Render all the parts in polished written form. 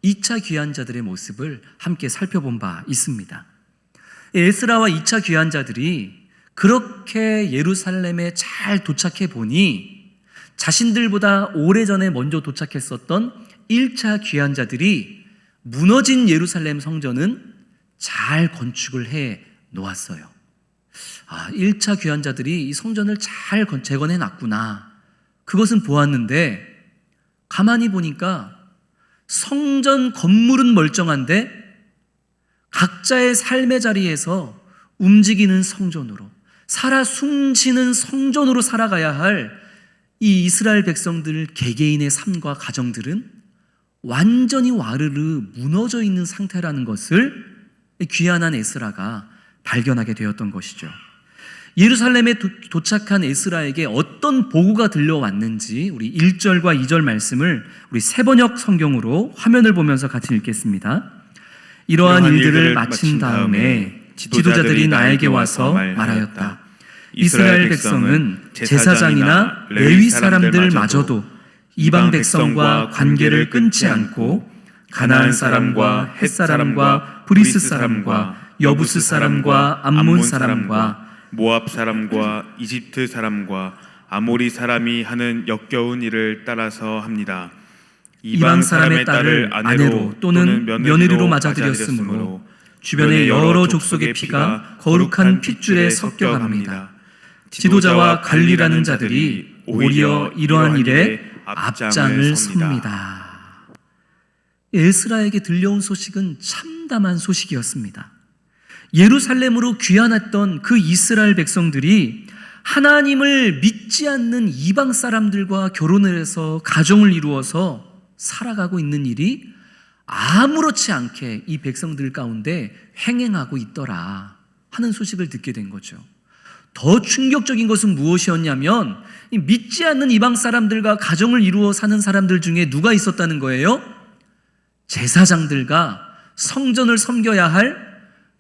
2차 귀환자들의 모습을 함께 살펴본 바 있습니다. 에스라와 2차 귀환자들이 그렇게 예루살렘에 잘 도착해 보니 자신들보다 오래전에 먼저 도착했었던 1차 귀환자들이 무너진 예루살렘 성전은 잘 건축을 해 놓았어요. 1차 귀환자들이 이 성전을 잘 재건해 놨구나. 그것은 보았는데 가만히 보니까 성전 건물은 멀쩡한데 각자의 삶의 자리에서 움직이는 성전으로, 살아 숨쉬는 성전으로 살아가야 할 이 이스라엘 백성들 개개인의 삶과 가정들은 완전히 와르르 무너져 있는 상태라는 것을 귀환한 에스라가 발견하게 되었던 것이죠. 예루살렘에 도착한 에스라에게 어떤 보고가 들려왔는지 우리 1절과 2절 말씀을 우리 세번역 성경으로 화면을 보면서 같이 읽겠습니다. 이러한 일들을 마친 다음에 지도자들이 나에게 와서 말하였다. 이스라엘 백성은 제사장이나 레위 사람들마저도 이방 백성과 관계를 끊지 않고 가나안 사람과 헷 사람과 브리스 사람과 여부스 사람과 암몬 사람과 모압 사람과 이집트 사람과 아모리 사람이 하는 역겨운 일을 따라서 합니다. 이방 사람의 딸을 아내로 또는 며느리로 맞아들였으므로 주변의 여러 족속의 피가 거룩한 핏줄에 섞여갑니다. 지도자와 관리라는 자들이 오히려 이러한 일에 앞장을 섭니다. 에스라에게 들려온 소식은 참담한 소식이었습니다. 예루살렘으로 귀환했던 그 이스라엘 백성들이 하나님을 믿지 않는 이방 사람들과 결혼을 해서 가정을 이루어서 살아가고 있는 일이 아무렇지 않게 이 백성들 가운데 행행하고 있더라 하는 소식을 듣게 된 거죠. 더 충격적인 것은 무엇이었냐면 믿지 않는 이방 사람들과 가정을 이루어 사는 사람들 중에 누가 있었다는 거예요? 제사장들과 성전을 섬겨야 할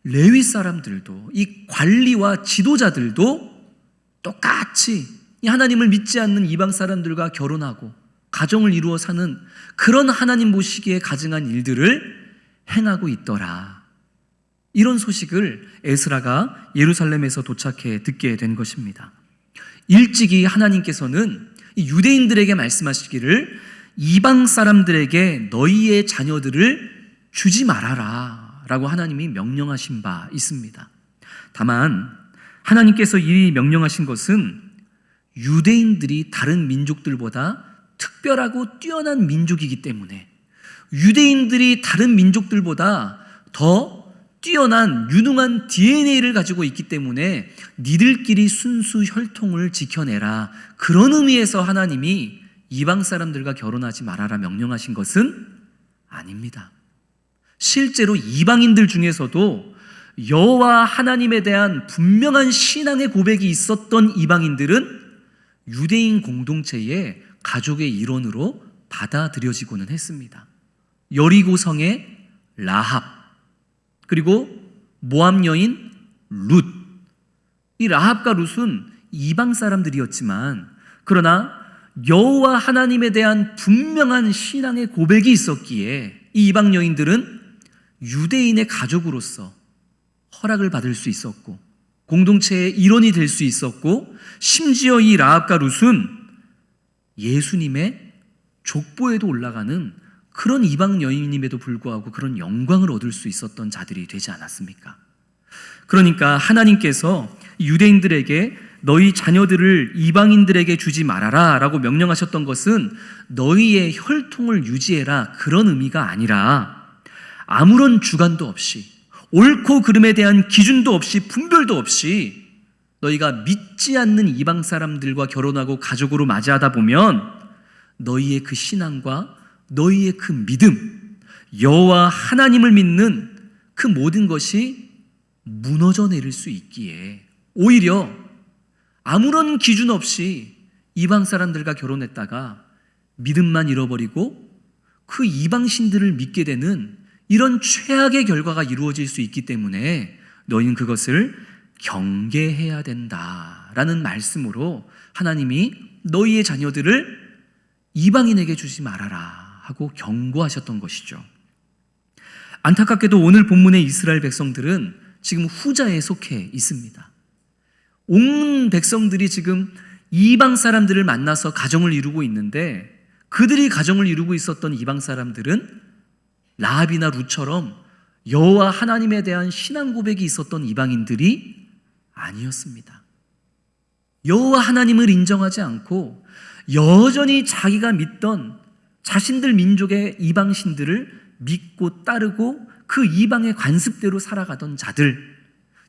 레위 사람들도, 이 관리와 지도자들도 똑같이 하나님을 믿지 않는 이방 사람들과 결혼하고 가정을 이루어 사는 그런 하나님 보시기에 가증한 일들을 행하고 있더라. 이런 소식을 에스라가 예루살렘에서 도착해 듣게 된 것입니다. 일찍이 하나님께서는 유대인들에게 말씀하시기를 이방 사람들에게 너희의 자녀들을 주지 말아라 라고 하나님이 명령하신 바 있습니다. 다만 하나님께서 이 명령하신 것은 유대인들이 다른 민족들보다 특별하고 뛰어난 민족이기 때문에, 유대인들이 다른 민족들보다 더 뛰어난 유능한 DNA를 가지고 있기 때문에 니들끼리 순수 혈통을 지켜내라, 그런 의미에서 하나님이 이방 사람들과 결혼하지 말아라 명령하신 것은 아닙니다. 실제로 이방인들 중에서도 여호와 하나님에 대한 분명한 신앙의 고백이 있었던 이방인들은 유대인 공동체의 가족의 일원으로 받아들여지고는 했습니다. 여리고성의 라합, 그리고 모압 여인 룻. 이 라합과 룻은 이방 사람들이었지만 그러나 여호와 하나님에 대한 분명한 신앙의 고백이 있었기에 이 이방 여인들은 유대인의 가족으로서 허락을 받을 수 있었고 공동체의 일원이 될 수 있었고, 심지어 이 라합과 룻은 예수님의 족보에도 올라가는 그런 이방 여인임에도 불구하고 그런 영광을 얻을 수 있었던 자들이 되지 않았습니까? 그러니까 하나님께서 유대인들에게 너희 자녀들을 이방인들에게 주지 말아라 라고 명령하셨던 것은 너희의 혈통을 유지해라 그런 의미가 아니라, 아무런 주관도 없이 옳고 그름에 대한 기준도 없이 분별도 없이 너희가 믿지 않는 이방 사람들과 결혼하고 가족으로 맞이하다 보면 너희의 그 신앙과 너희의 그 믿음, 여호와 하나님을 믿는 그 모든 것이 무너져 내릴 수 있기에 오히려 아무런 기준 없이 이방 사람들과 결혼했다가 믿음만 잃어버리고 그 이방신들을 믿게 되는 이런 최악의 결과가 이루어질 수 있기 때문에 너희는 그것을 경계해야 된다라는 말씀으로 하나님이 너희의 자녀들을 이방인에게 주지 말아라 하고 경고하셨던 것이죠. 안타깝게도 오늘 본문의 이스라엘 백성들은 지금 후자에 속해 있습니다. 온 백성들이 지금 이방 사람들을 만나서 가정을 이루고 있는데, 그들이 가정을 이루고 있었던 이방 사람들은 라합이나 룻처럼 여호와 하나님에 대한 신앙 고백이 있었던 이방인들이 아니었습니다. 여호와 하나님을 인정하지 않고 여전히 자기가 믿던 자신들 민족의 이방신들을 믿고 따르고 그 이방의 관습대로 살아가던 자들,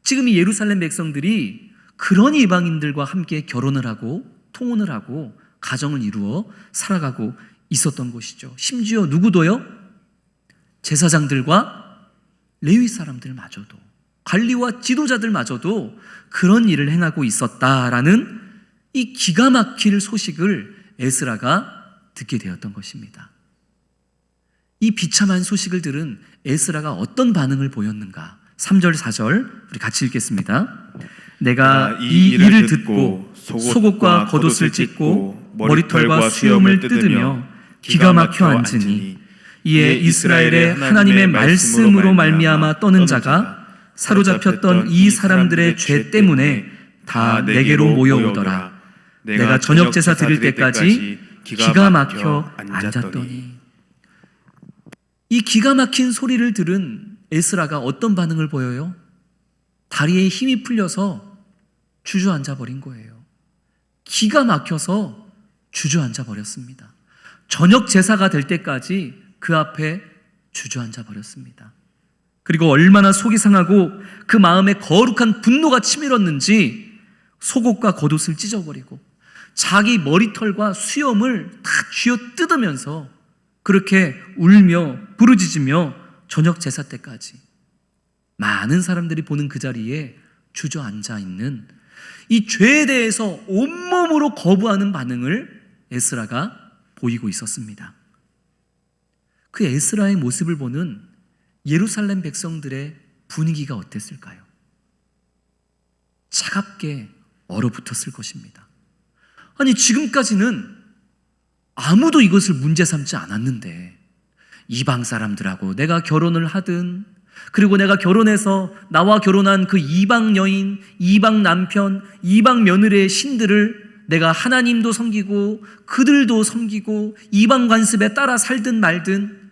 지금 이 예루살렘 백성들이 그런 이방인들과 함께 결혼을 하고 통혼을 하고 가정을 이루어 살아가고 있었던 것이죠. 심지어 누구도요? 제사장들과 레위 사람들마저도, 관리와 지도자들마저도 그런 일을 행하고 있었다라는 이 기가 막힐 소식을 에스라가 듣게 되었던 것입니다. 이 비참한 소식을 들은 에스라가 어떤 반응을 보였는가? 3절 4절 우리 같이 읽겠습니다. 내가 이 일을 듣고 속옷과 겉옷을 찢고 머리털과 수염을 뜯으며 기가 막혀 앉으니, 이에 이스라엘의 하나님의 말씀으로 말미암아 떠는 자가 사로잡혔던 이 사람들의 죄 때문에 다 내게로 모여오더라. 내가 저녁 제사 드릴 때까지 기가 막혀 앉았더니. 이 기가 막힌 소리를 들은 에스라가 어떤 반응을 보여요? 다리에 힘이 풀려서 주저앉아 버린 거예요. 기가 막혀서 주저앉아 버렸습니다. 저녁 제사가 될 때까지 그 앞에 주저앉아 버렸습니다. 그리고 얼마나 속이 상하고 그 마음에 거룩한 분노가 치밀었는지 속옷과 겉옷을 찢어버리고 자기 머리털과 수염을 다 쥐어 뜯으면서 그렇게 울며 부르짖으며 저녁 제사 때까지 많은 사람들이 보는 그 자리에 주저앉아 있는 이 죄에 대해서 온몸으로 거부하는 반응을 에스라가 보이고 있었습니다. 그 에스라의 모습을 보는 예루살렘 백성들의 분위기가 어땠을까요? 차갑게 얼어붙었을 것입니다. 아니, 지금까지는 아무도 이것을 문제 삼지 않았는데 이방 사람들하고 내가 결혼을 하든, 그리고 내가 결혼해서 나와 결혼한 그 이방 여인, 이방 남편, 이방 며느리의 신들을 내가 하나님도 섬기고 그들도 섬기고 이방 관습에 따라 살든 말든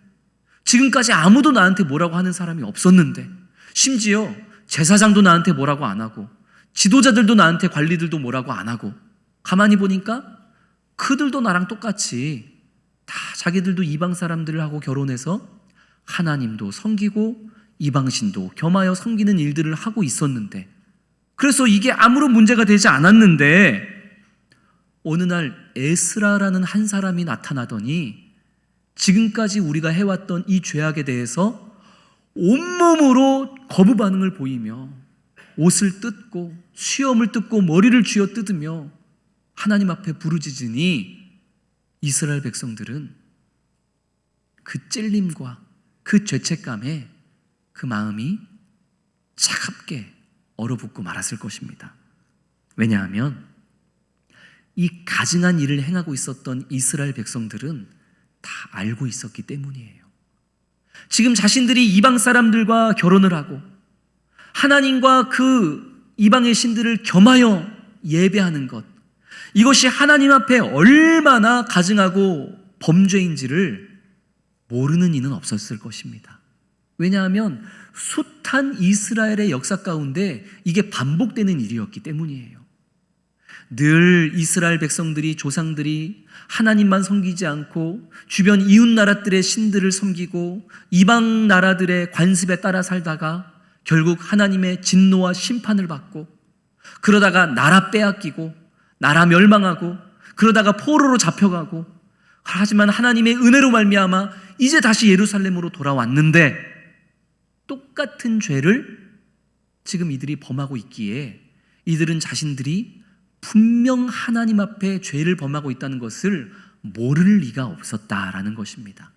지금까지 아무도 나한테 뭐라고 하는 사람이 없었는데, 심지어 제사장도 나한테 뭐라고 안 하고 지도자들도 나한테, 관리들도 뭐라고 안 하고, 가만히 보니까 그들도 나랑 똑같이 다 자기들도 이방 사람들을 하고 결혼해서 하나님도 섬기고 이방신도 겸하여 섬기는 일들을 하고 있었는데, 그래서 이게 아무런 문제가 되지 않았는데 어느 날 에스라라는 한 사람이 나타나더니 지금까지 우리가 해왔던 이 죄악에 대해서 온몸으로 거부 반응을 보이며 옷을 뜯고 수염을 뜯고 머리를 쥐어 뜯으며 하나님 앞에 부르짖으니, 이스라엘 백성들은 그 찔림과 그 죄책감에 그 마음이 차갑게 얼어붙고 말았을 것입니다. 왜냐하면 이 가증한 일을 행하고 있었던 이스라엘 백성들은 다 알고 있었기 때문이에요. 지금 자신들이 이방 사람들과 결혼을 하고 하나님과 그 이방의 신들을 겸하여 예배하는 것, 이것이 하나님 앞에 얼마나 가증하고 범죄인지를 모르는 이는 없었을 것입니다. 왜냐하면 숱한 이스라엘의 역사 가운데 이게 반복되는 일이었기 때문이에요. 늘 이스라엘 백성들이, 조상들이 하나님만 섬기지 않고 주변 이웃 나라들의 신들을 섬기고 이방 나라들의 관습에 따라 살다가 결국 하나님의 진노와 심판을 받고, 그러다가 나라 빼앗기고 나라 멸망하고 그러다가 포로로 잡혀가고, 하지만 하나님의 은혜로 말미암아 이제 다시 예루살렘으로 돌아왔는데 똑같은 죄를 지금 이들이 범하고 있기에 이들은 자신들이 분명 하나님 앞에 죄를 범하고 있다는 것을 모를 리가 없었다라는 것입니다.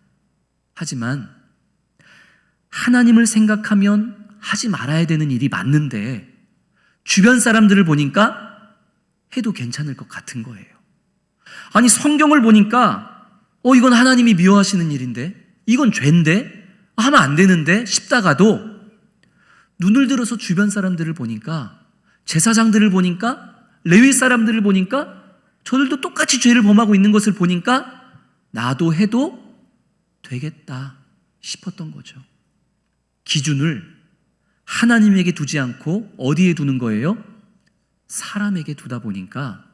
하지만 하나님을 생각하면 하지 말아야 되는 일이 맞는데 주변 사람들을 보니까 해도 괜찮을 것 같은 거예요. 아니, 성경을 보니까 이건 하나님이 미워하시는 일인데, 이건 죄인데, 하면 안 되는데 싶다가도 눈을 들어서 주변 사람들을 보니까, 제사장들을 보니까, 레위 사람들을 보니까 저들도 똑같이 죄를 범하고 있는 것을 보니까 나도 해도 되겠다 싶었던 거죠. 기준을 하나님에게 두지 않고 어디에 두는 거예요? 사람에게 두다 보니까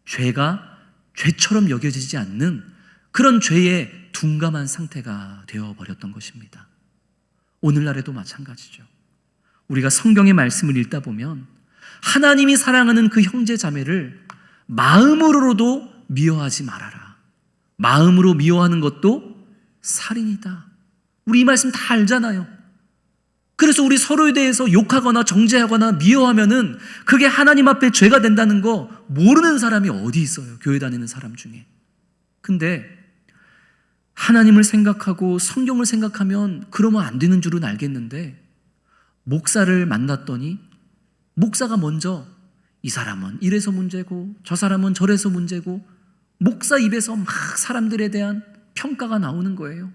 죄가 죄처럼 여겨지지 않는 그런 죄의 둔감한 상태가 되어버렸던 것입니다. 오늘날에도 마찬가지죠. 우리가 성경의 말씀을 읽다 보면 하나님이 사랑하는 그 형제 자매를 마음으로도 미워하지 말아라. 마음으로 미워하는 것도 살인이다. 우리 이 말씀 다 알잖아요. 그래서 우리 서로에 대해서 욕하거나 정죄하거나 미워하면은 그게 하나님 앞에 죄가 된다는 거 모르는 사람이 어디 있어요? 교회 다니는 사람 중에. 근데 하나님을 생각하고 성경을 생각하면 그러면 안 되는 줄은 알겠는데, 목사를 만났더니 목사가 먼저 이 사람은 이래서 문제고 저 사람은 저래서 문제고, 목사 입에서 막 사람들에 대한 평가가 나오는 거예요.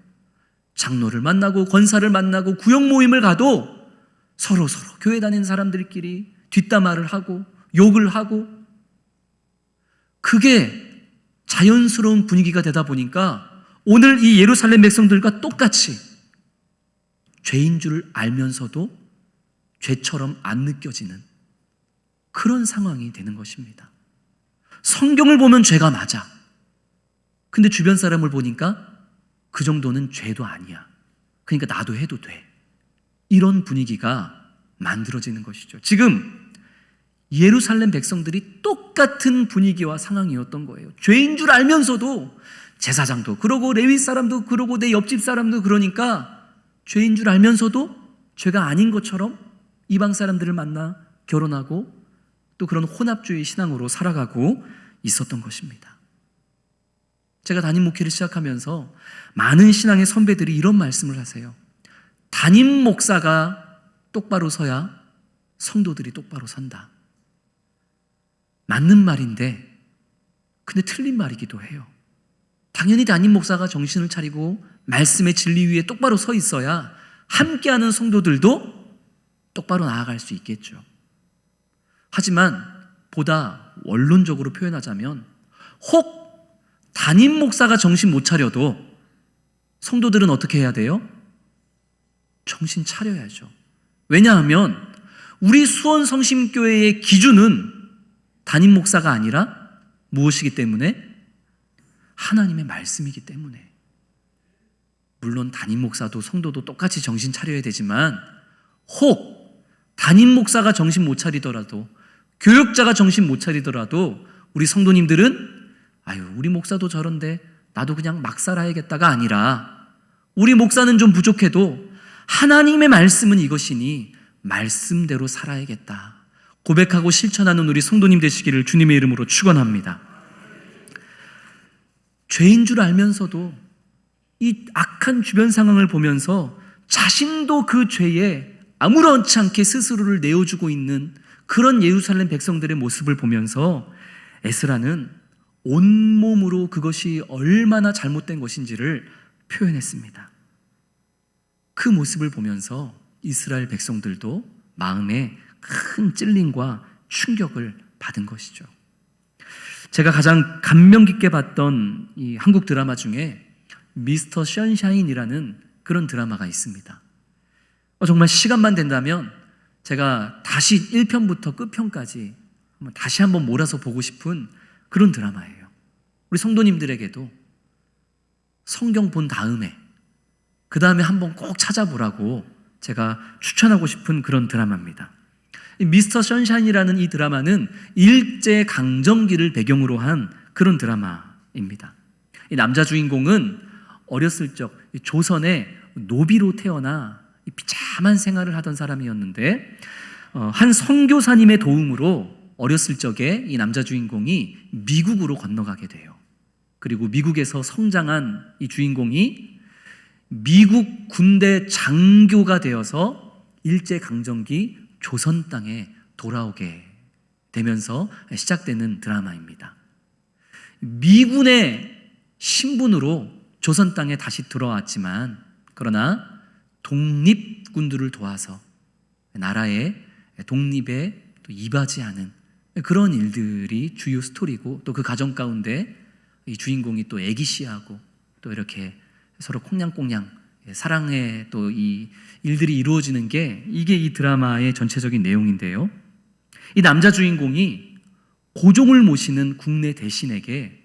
장로를 만나고 권사를 만나고 구역 모임을 가도 서로 교회 다니는 사람들끼리 뒷담화를 하고 욕을 하고, 그게 자연스러운 분위기가 되다 보니까 오늘 이 예루살렘 백성들과 똑같이 죄인 줄 알면서도 죄처럼 안 느껴지는 그런 상황이 되는 것입니다. 성경을 보면 죄가 맞아. 근데 주변 사람을 보니까 그 정도는 죄도 아니야. 그러니까 나도 해도 돼. 이런 분위기가 만들어지는 것이죠. 지금 예루살렘 백성들이 똑같은 분위기와 상황이었던 거예요. 죄인 줄 알면서도 제사장도 그러고 레위 사람도 그러고 내 옆집 사람도 그러니까 죄인 줄 알면서도 죄가 아닌 것처럼 이방 사람들을 만나 결혼하고 또 그런 혼합주의 신앙으로 살아가고 있었던 것입니다. 제가 담임 목회를 시작하면서 많은 신앙의 선배들이 이런 말씀을 하세요. 담임 목사가 똑바로 서야 성도들이 똑바로 선다. 맞는 말인데 근데 틀린 말이기도 해요. 당연히 담임 목사가 정신을 차리고 말씀의 진리 위에 똑바로 서 있어야 함께하는 성도들도 똑바로 나아갈 수 있겠죠. 하지만 보다 원론적으로 표현하자면, 혹 담임 목사가 정신 못 차려도 성도들은 어떻게 해야 돼요? 정신 차려야죠. 왜냐하면 우리 수원성심교회의 기준은 담임 목사가 아니라 무엇이기 때문에? 하나님의 말씀이기 때문에. 물론 담임 목사도 성도도 똑같이 정신 차려야 되지만, 혹 담임 목사가 정신 못 차리더라도, 교육자가 정신 못 차리더라도 우리 성도님들은 우리 목사도 저런데 나도 그냥 막 살아야겠다가 아니라, 우리 목사는 좀 부족해도 하나님의 말씀은 이것이니 말씀대로 살아야겠다 고백하고 실천하는 우리 성도님 되시기를 주님의 이름으로 축원합니다. 죄인 줄 알면서도 이 악한 주변 상황을 보면서 자신도 그 죄에 아무렇지 않게 스스로를 내어주고 있는 그런 예루살렘 백성들의 모습을 보면서 에스라는 온몸으로 그것이 얼마나 잘못된 것인지를 표현했습니다. 그 모습을 보면서 이스라엘 백성들도 마음에 큰 찔림과 충격을 받은 것이죠. 제가 가장 감명 깊게 봤던 이 한국 드라마 중에 미스터 션샤인이라는 그런 드라마가 있습니다. 정말 시간만 된다면 제가 다시 1편부터 끝편까지 다시 한번 몰아서 보고 싶은 그런 드라마예요. 우리 성도님들에게도 성경 본 다음에 그 다음에 한번 꼭 찾아보라고 제가 추천하고 싶은 그런 드라마입니다. 미스터 션샤인이라는 이 드라마는 일제강점기를 배경으로 한 그런 드라마입니다. 이 남자 주인공은 어렸을 적 조선의 노비로 태어나 비참한 생활을 하던 사람이었는데, 한 선교사님의 도움으로 어렸을 적에 이 남자 주인공이 미국으로 건너가게 돼요. 그리고 미국에서 성장한 이 주인공이 미국 군대 장교가 되어서 일제강점기 조선 땅에 돌아오게 되면서 시작되는 드라마입니다. 미군의 신분으로 조선 땅에 다시 들어왔지만, 그러나 독립군들을 도와서 나라의 독립에 또 이바지하는 그런 일들이 주요 스토리고, 또 그 가정 가운데 이 주인공이 또 애기씨하고 또 이렇게 서로 콩냥콩냥 사랑의 또 이 일들이 이루어지는 게 이게 이 드라마의 전체적인 내용인데요. 이 남자 주인공이 고종을 모시는 국내 대신에게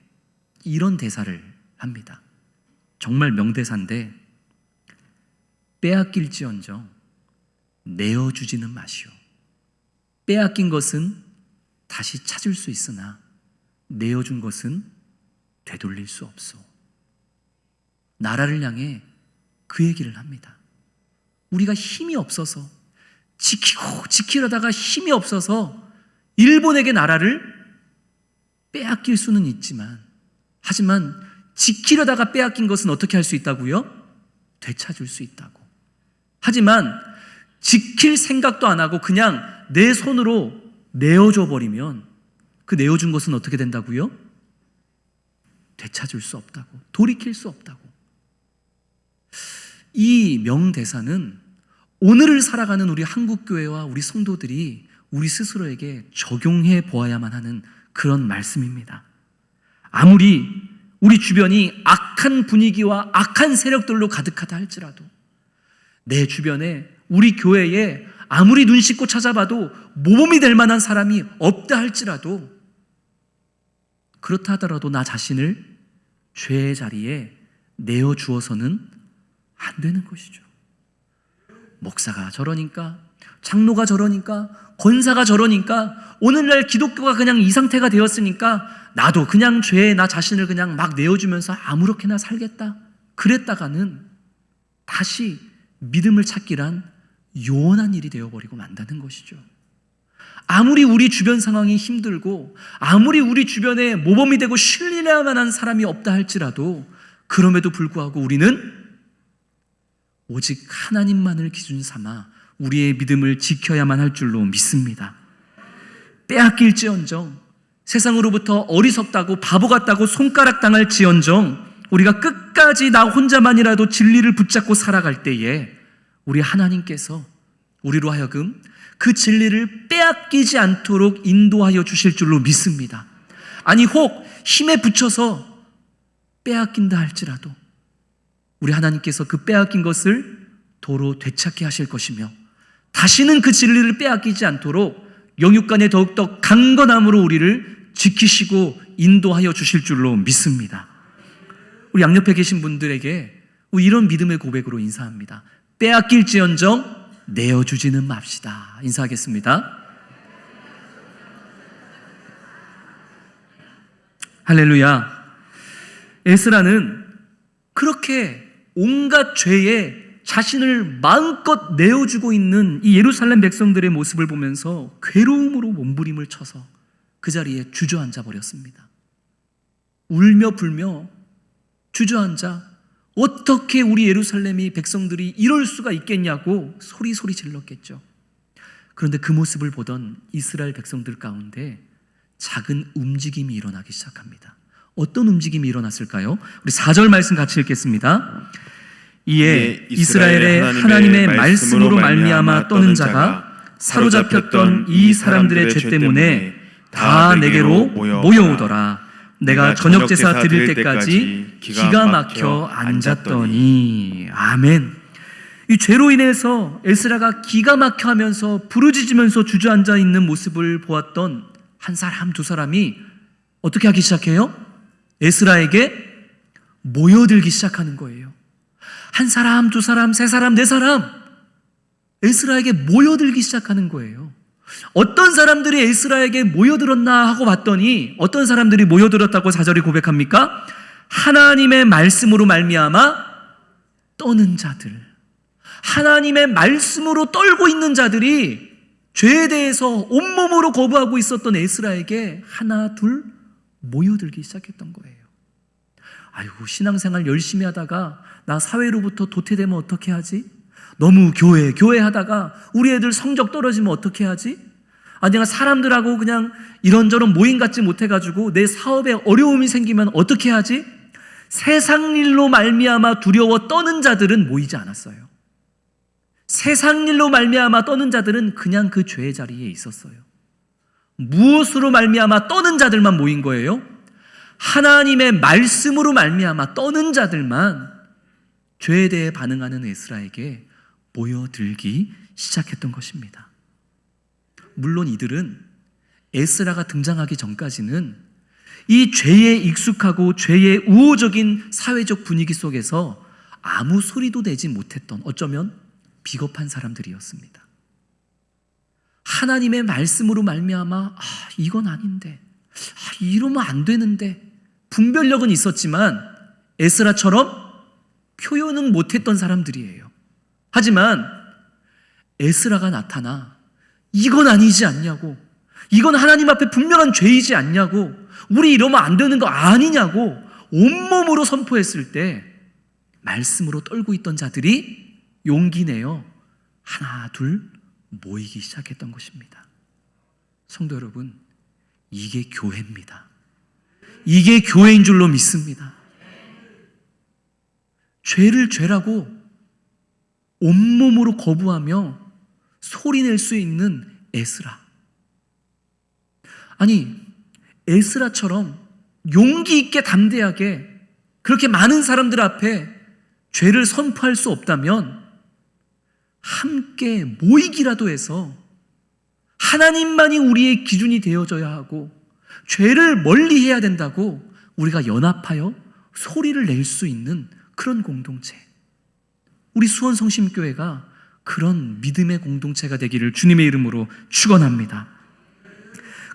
이런 대사를 합니다. 정말 명대사인데, 빼앗길지언정 내어주지는 마시오. 빼앗긴 것은 다시 찾을 수 있으나 내어준 것은 되돌릴 수 없소. 나라를 향해 그 얘기를 합니다. 우리가 힘이 없어서 지키려다가 힘이 없어서 일본에게 나라를 빼앗길 수는 있지만, 하지만 지키려다가 빼앗긴 것은 어떻게 할 수 있다고요? 되찾을 수 있다고. 하지만 지킬 생각도 안 하고 그냥 내 손으로 내어줘 버리면 그 내어준 것은 어떻게 된다고요? 되찾을 수 없다고, 돌이킬 수 없다고. 이 명대사는 오늘을 살아가는 우리 한국교회와 우리 성도들이 우리 스스로에게 적용해 보아야만 하는 그런 말씀입니다. 아무리 우리 주변이 악한 분위기와 악한 세력들로 가득하다 할지라도, 내 주변에 우리 교회에 아무리 눈 씻고 찾아봐도 모범이 될 만한 사람이 없다 할지라도, 그렇다 하더라도 나 자신을 죄의 자리에 내어주어서는 안 되는 것이죠. 목사가 저러니까, 장로가 저러니까, 권사가 저러니까, 오늘날 기독교가 그냥 이 상태가 되었으니까 나도 그냥 죄에 나 자신을 그냥 막 내어주면서 아무렇게나 살겠다, 그랬다가는 다시 믿음을 찾기란 요원한 일이 되어버리고 만다는 것이죠. 아무리 우리 주변 상황이 힘들고, 아무리 우리 주변에 모범이 되고 신뢰할 만한 사람이 없다 할지라도, 그럼에도 불구하고 우리는 오직 하나님만을 기준 삼아 우리의 믿음을 지켜야만 할 줄로 믿습니다. 빼앗길지언정, 세상으로부터 어리석다고 바보 같다고 손가락 당할지언정, 우리가 끝까지 나 혼자만이라도 진리를 붙잡고 살아갈 때에 우리 하나님께서 우리로 하여금 그 진리를 빼앗기지 않도록 인도하여 주실 줄로 믿습니다. 아니 혹 힘에 붙여서 빼앗긴다 할지라도 우리 하나님께서 그 빼앗긴 것을 도로 되찾게 하실 것이며, 다시는 그 진리를 빼앗기지 않도록 영육간에 더욱더 강건함으로 우리를 지키시고 인도하여 주실 줄로 믿습니다. 우리 양옆에 계신 분들에게 이런 믿음의 고백으로 인사합니다. 빼앗길지언정 내어주지는 맙시다. 인사하겠습니다. 할렐루야. 에스라는 그렇게 온갖 죄에 자신을 마음껏 내어주고 있는 이 예루살렘 백성들의 모습을 보면서 괴로움으로 몸부림을 쳐서 그 자리에 주저앉아 버렸습니다. 울며 불며 주저앉아 어떻게 우리 예루살렘이 백성들이 이럴 수가 있겠냐고 소리소리 질렀겠죠. 그런데 그 모습을 보던 이스라엘 백성들 가운데 작은 움직임이 일어나기 시작합니다. 어떤 움직임이 일어났을까요? 우리 4절 말씀 같이 읽겠습니다. 이에 이스라엘의 하나님의 말씀으로 말미암아 떠는 자가 사로잡혔던 이 사람들의 죄 때문에 다 내게로 모여오더라. 내가 저녁 제사 드릴 때까지 기가 막혀 앉았더니. 아멘. 이 죄로 인해서 에스라가 기가 막혀 하면서 부르짖으면서 주저앉아 있는 모습을 보았던 한 사람 두 사람이 어떻게 하기 시작해요? 에스라에게 모여들기 시작하는 거예요. 한 사람, 두 사람, 세 사람, 네 사람, 에스라에게 모여들기 시작하는 거예요. 어떤 사람들이 에스라에게 모여들었나 하고 봤더니 어떤 사람들이 모여들었다고 4절이 고백합니까? 하나님의 말씀으로 말미암아 떠는 자들, 하나님의 말씀으로 떨고 있는 자들이 죄에 대해서 온몸으로 거부하고 있었던 에스라에게 하나 둘 모여들기 시작했던 거예요. 아이고, 신앙생활 열심히 하다가 나 사회로부터 도태되면 어떻게 하지? 너무 교회 하다가 우리 애들 성적 떨어지면 어떻게 하지? 아, 내가 사람들하고 그냥 이런저런 모임 갖지 못해가지고 내 사업에 어려움이 생기면 어떻게 하지? 세상 일로 말미암아 두려워 떠는 자들은 모이지 않았어요. 세상 일로 말미암아 떠는 자들은 그냥 그 죄의 자리에 있었어요. 무엇으로 말미암아 떠는 자들만 모인 거예요? 하나님의 말씀으로 말미암아 떠는 자들만 죄에 대해 반응하는 에스라에게 모여들기 시작했던 것입니다. 물론 이들은 에스라가 등장하기 전까지는 이 죄에 익숙하고 죄의 우호적인 사회적 분위기 속에서 아무 소리도 내지 못했던, 어쩌면 비겁한 사람들이었습니다. 하나님의 말씀으로 말미암아 이건 아닌데, 이러면 안 되는데, 분별력은 있었지만 에스라처럼 표현은 못했던 사람들이에요. 하지만 에스라가 나타나 이건 아니지 않냐고, 이건 하나님 앞에 분명한 죄이지 않냐고, 우리 이러면 안 되는 거 아니냐고 온몸으로 선포했을 때 말씀으로 떨고 있던 자들이 용기 내어 하나 둘 모이기 시작했던 것입니다. 성도 여러분, 이게 교회입니다. 이게 교회인 줄로 믿습니다. 죄를 죄라고 온몸으로 거부하며 소리낼 수 있는 에스라. 아니, 에스라처럼 용기 있게 담대하게 그렇게 많은 사람들 앞에 죄를 선포할 수 없다면 함께 모이기라도 해서 하나님만이 우리의 기준이 되어져야 하고 죄를 멀리 해야 된다고 우리가 연합하여 소리를 낼 수 있는 그런 공동체, 우리 수원성심교회가 그런 믿음의 공동체가 되기를 주님의 이름으로 축원합니다.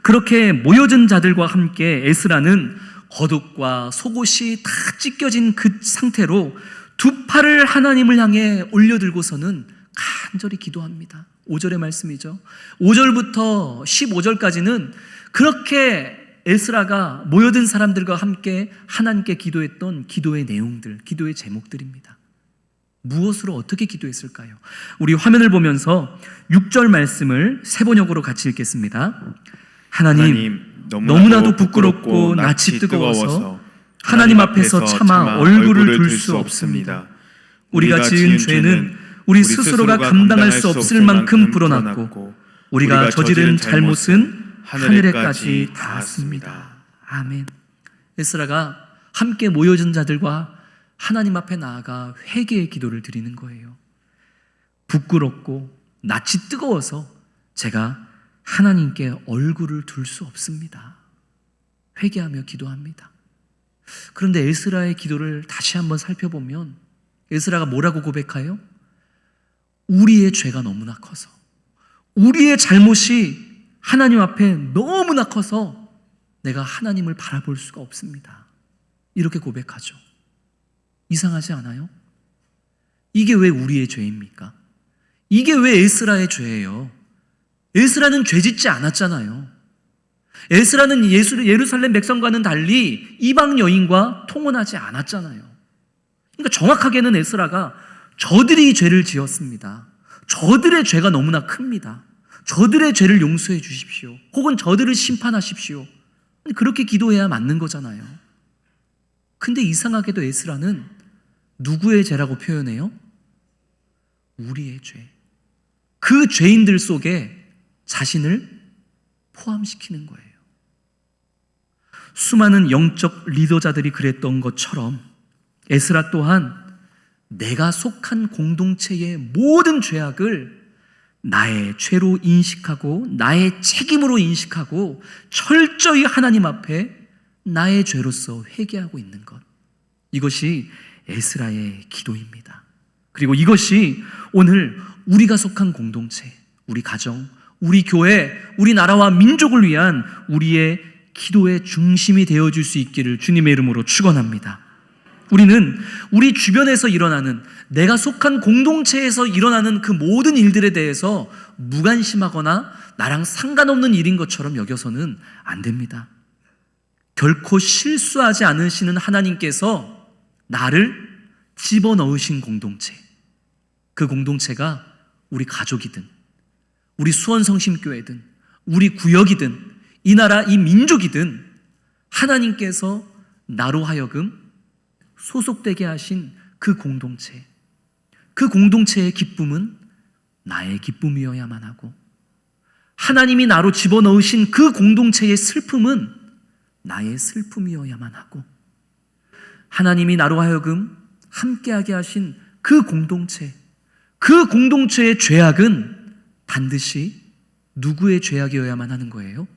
그렇게 모여진 자들과 함께 에스라는 겉옷과 속옷이 다 찢겨진 그 상태로 두 팔을 하나님을 향해 올려들고서는 간절히 기도합니다. 5절의 말씀이죠. 5절부터 15절까지는 그렇게 에스라가 모여든 사람들과 함께 하나님께 기도했던 기도의 내용들, 기도의 제목들입니다. 무엇으로 어떻게 기도했을까요? 우리 화면을 보면서 6절 말씀을 세 번역으로 같이 읽겠습니다. 하나님, 너무나도 부끄럽고 낯이 뜨거워서 하나님 앞에서 차마 얼굴을 둘 수 없습니다. 우리가 지은 죄는 우리 스스로가 감당할 수 없을 만큼 불어났고 우리가 저지른 잘못은 하늘에까지 닿았습니다. 아멘. 에스라가 함께 모여진 자들과 하나님 앞에 나아가 회개의 기도를 드리는 거예요. 부끄럽고 낯이 뜨거워서 제가 하나님께 얼굴을 둘 수 없습니다. 회개하며 기도합니다. 그런데 에스라의 기도를 다시 한번 살펴보면 에스라가 뭐라고 고백해요? 우리의 죄가 너무나 커서, 우리의 잘못이 하나님 앞에 너무나 커서 내가 하나님을 바라볼 수가 없습니다. 이렇게 고백하죠. 이상하지 않아요? 이게 왜 우리의 죄입니까? 이게 왜 에스라의 죄예요? 에스라는 죄 짓지 않았잖아요. 에스라는 예루살렘 백성과는 달리 이방 여인과 통혼하지 않았잖아요. 그러니까 정확하게는 에스라가 저들이 죄를 지었습니다. 저들의 죄가 너무나 큽니다. 저들의 죄를 용서해 주십시오. 혹은 저들을 심판하십시오. 그렇게 기도해야 맞는 거잖아요. 근데 이상하게도 에스라는 누구의 죄라고 표현해요? 우리의 죄. 그 죄인들 속에 자신을 포함시키는 거예요. 수많은 영적 리더자들이 그랬던 것처럼 에스라 또한 내가 속한 공동체의 모든 죄악을 나의 죄로 인식하고 나의 책임으로 인식하고 철저히 하나님 앞에 나의 죄로서 회개하고 있는 것, 이것이 에스라의 기도입니다. 그리고 이것이 오늘 우리가 속한 공동체, 우리 가정, 우리 교회, 우리 나라와 민족을 위한 우리의 기도의 중심이 되어줄 수 있기를 주님의 이름으로 축원합니다. 우리는 우리 주변에서 일어나는, 내가 속한 공동체에서 일어나는 그 모든 일들에 대해서 무관심하거나 나랑 상관없는 일인 것처럼 여겨서는 안 됩니다. 결코 실수하지 않으시는 하나님께서 나를 집어넣으신 공동체, 그 공동체가 우리 가족이든 우리 수원성심교회든 우리 구역이든 이 나라 이 민족이든 하나님께서 나로 하여금 소속되게 하신 그 공동체, 그 공동체의 기쁨은 나의 기쁨이어야만 하고, 하나님이 나로 집어넣으신 그 공동체의 슬픔은 나의 슬픔이어야만 하고, 하나님이 나로 하여금 함께하게 하신 그 공동체의 죄악은 반드시 누구의 죄악이어야만 하는 거예요?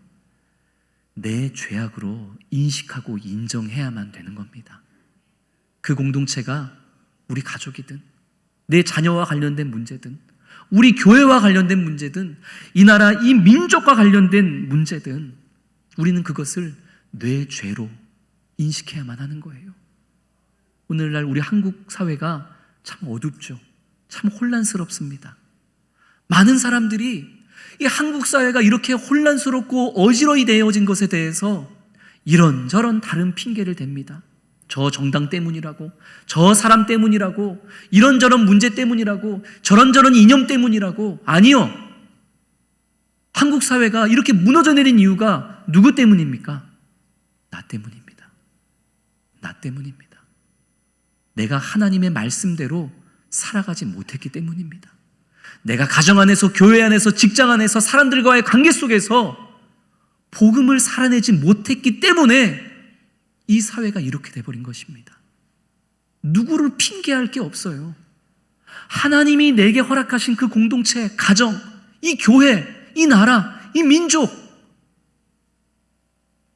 내 죄악으로 인식하고 인정해야만 되는 겁니다. 그 공동체가 우리 가족이든, 내 자녀와 관련된 문제든, 우리 교회와 관련된 문제든, 이 나라 이 민족과 관련된 문제든, 우리는 그것을 내 죄로 인식해야만 하는 거예요. 오늘날 우리 한국 사회가 참 어둡죠. 참 혼란스럽습니다. 많은 사람들이 이 한국 사회가 이렇게 혼란스럽고 어지러이 되어진 것에 대해서 이런저런 다른 핑계를 댑니다. 저 정당 때문이라고, 저 사람 때문이라고, 이런저런 문제 때문이라고, 저런저런 이념 때문이라고. 아니요. 한국 사회가 이렇게 무너져 내린 이유가 누구 때문입니까? 나 때문입니다. 나 때문입니다. 내가 하나님의 말씀대로 살아가지 못했기 때문입니다. 내가 가정 안에서, 교회 안에서, 직장 안에서 사람들과의 관계 속에서 복음을 살아내지 못했기 때문에 이 사회가 이렇게 돼버린 것입니다. 누구를 핑계할 게 없어요. 하나님이 내게 허락하신 그 공동체, 가정, 이 교회, 이 나라, 이 민족,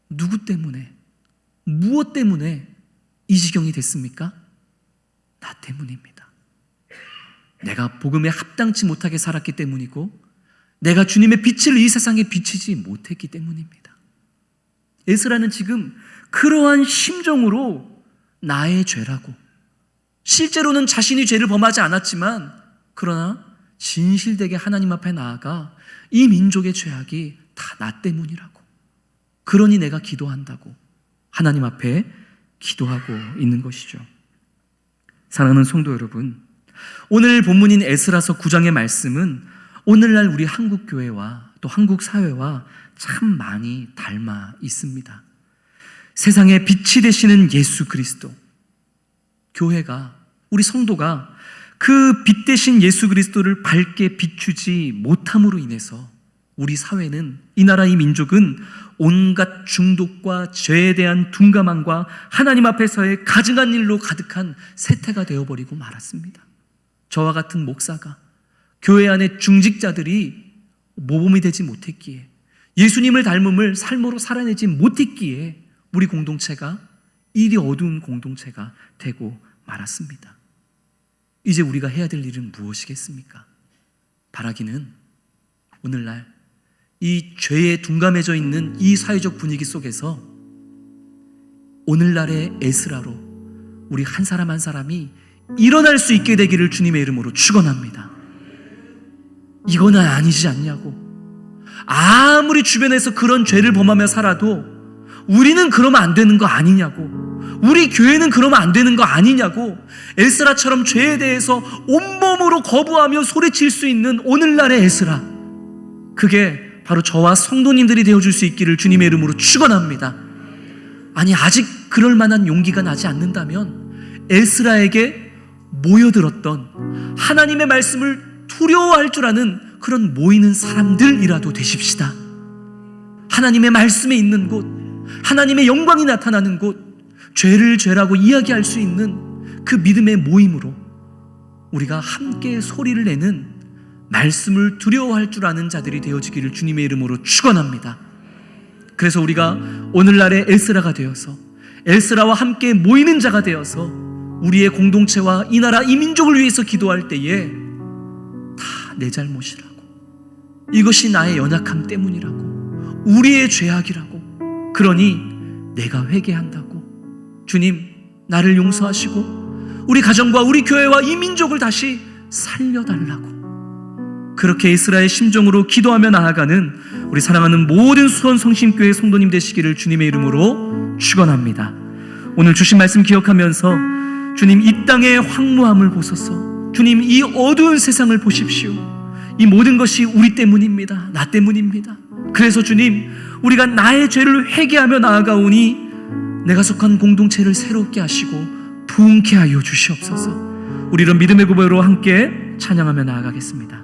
누구 때문에, 무엇 때문에 이 지경이 됐습니까? 나 때문입니다. 내가 복음에 합당치 못하게 살았기 때문이고, 내가 주님의 빛을 이 세상에 비치지 못했기 때문입니다. 에스라는 지금 그러한 심정으로 나의 죄라고, 실제로는 자신이 죄를 범하지 않았지만 그러나 진실되게 하나님 앞에 나아가 이 민족의 죄악이 다 나 때문이라고, 그러니 내가 기도한다고 하나님 앞에 기도하고 있는 것이죠. 사랑하는 성도 여러분, 오늘 본문인 에스라서 9장의 말씀은 오늘날 우리 한국 교회와 또 한국 사회와 참 많이 닮아 있습니다. 세상의 빛이 되시는 예수 그리스도, 교회가, 우리 성도가 그 빛 되신 예수 그리스도를 밝게 비추지 못함으로 인해서 우리 사회는, 이 나라 이 민족은 온갖 중독과 죄에 대한 둔감함과 하나님 앞에서의 가증한 일로 가득한 세태가 되어버리고 말았습니다. 저와 같은 목사가, 교회 안에 중직자들이 모범이 되지 못했기에, 예수님을 닮음을 삶으로 살아내지 못했기에 우리 공동체가 이리 어두운 공동체가 되고 말았습니다. 이제 우리가 해야 될 일은 무엇이겠습니까? 바라기는 오늘날 이 죄에 둔감해져 있는 이 사회적 분위기 속에서 오늘날의 에스라로 우리 한 사람 한 사람이 일어날 수 있게 되기를 주님의 이름으로 축원합니다. 이거는 아니지 않냐고, 아무리 주변에서 그런 죄를 범하며 살아도 우리는 그러면 안 되는 거 아니냐고, 우리 교회는 그러면 안 되는 거 아니냐고, 에스라처럼 죄에 대해서 온몸으로 거부하며 소리칠 수 있는 오늘날의 에스라, 그게 바로 저와 성도님들이 되어줄 수 있기를 주님의 이름으로 축원합니다. 아니, 아직 그럴 만한 용기가 나지 않는다면 에스라에게 모여들었던 하나님의 말씀을 두려워할 줄 아는 그런 모이는 사람들이라도 되십시다. 하나님의 말씀에 있는 곳, 하나님의 영광이 나타나는 곳, 죄를 죄라고 이야기할 수 있는 그 믿음의 모임으로 우리가 함께 소리를 내는, 말씀을 두려워할 줄 아는 자들이 되어지기를 주님의 이름으로 축원합니다. 그래서 우리가 오늘날의 에스라가 되어서, 에스라와 함께 모이는 자가 되어서 우리의 공동체와 이 나라 이 민족을 위해서 기도할 때에 다 내 잘못이라고, 이것이 나의 연약함 때문이라고, 우리의 죄악이라고, 그러니 내가 회개한다고, 주님 나를 용서하시고 우리 가정과 우리 교회와 이 민족을 다시 살려달라고, 그렇게 에스라의 심정으로 기도하며 나아가는 우리 사랑하는 모든 수원 성심교회 성도님 되시기를 주님의 이름으로 축원합니다. 오늘 주신 말씀 기억하면서 주님 이 땅의 황무함을 보소서, 주님 이 어두운 세상을 보십시오. 이 모든 것이 우리 때문입니다. 나 때문입니다. 그래서 주님, 우리가 나의 죄를 회개하며 나아가오니 내가 속한 공동체를 새롭게 하시고 부흥케 하여 주시옵소서. 우리 이런 믿음의 고백으로 함께 찬양하며 나아가겠습니다.